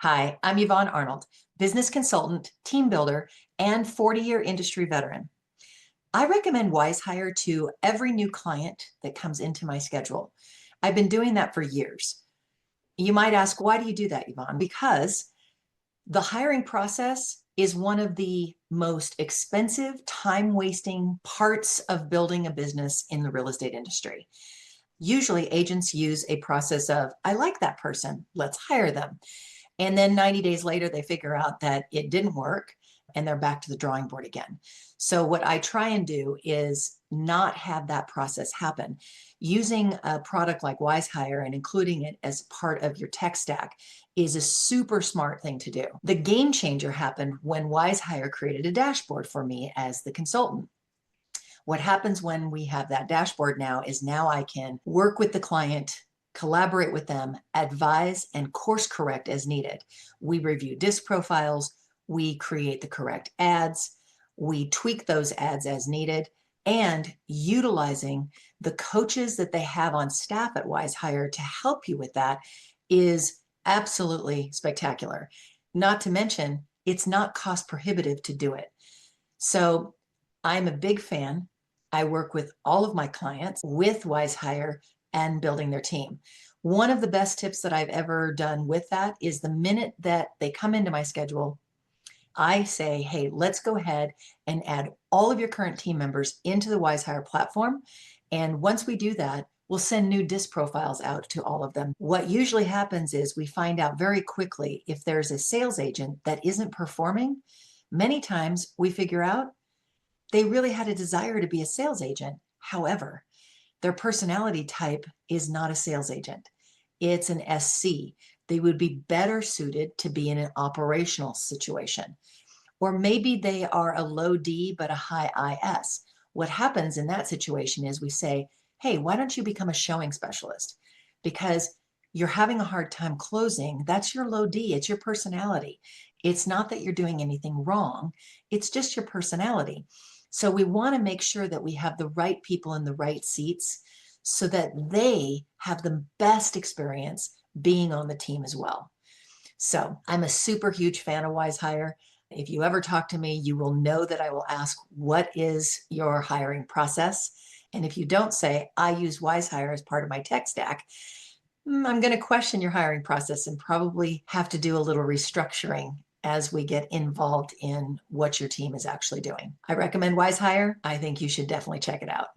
Hi, I'm Yvonne Arnold, business consultant, team builder, and 40-year industry veteran. I recommend Wizehire to every new client that comes into my schedule. I've been doing that for years. You might ask, why do you do that, Yvonne? Because the hiring process is one of the most expensive, time-wasting parts of building a business in the real estate industry. Usually agents use a process of, I like that person, let's hire them. And then 90 days later, they figure out that it didn't work and they're back to the drawing board again. So what I try and do is not have that process happen. Using a product like Wizehire and including it as part of your tech stack is a super smart thing to do. The game changer happened when Wizehire created a dashboard for me as the consultant. What happens when we have that dashboard now is now I can work with the client, collaborate with them, advise, and course correct as needed. We review disc profiles, we create the correct ads, we tweak those ads as needed, and utilizing the coaches that they have on staff at Wizehire to help you with that is absolutely spectacular. Not to mention, it's not cost prohibitive to do it. So I'm a big fan. I work with all of my clients with Wizehire and building their team. One of the best tips that I've ever done with that is the minute that they come into my schedule, I say, hey, let's go ahead and add all of your current team members into the Wizehire platform. And once we do that, we'll send new disc profiles out to all of them. What usually happens is we find out very quickly if there's a sales agent that isn't performing. Many times we figure out they really had a desire to be a sales agent. However, their personality type is not a sales agent. It's an SC. They would be better suited to be in an operational situation. Or maybe they are a low D but a high IS. What happens in that situation is we say, hey, why don't you become a showing specialist? Because you're having a hard time closing. That's your low D. It's your personality. It's not that you're doing anything wrong. It's just your personality. So we want to make sure that we have the right people in the right seats so that they have the best experience being on the team as well. So I'm a super huge fan of Wizehire. If you ever talk to me, you will know that I will ask, what is your hiring process? And if you don't say, I use Wizehire as part of my tech stack, I'm going to question your hiring process and probably have to do a little restructuring as we get involved in what your team is actually doing. I recommend Wizehire. I think you should definitely check it out.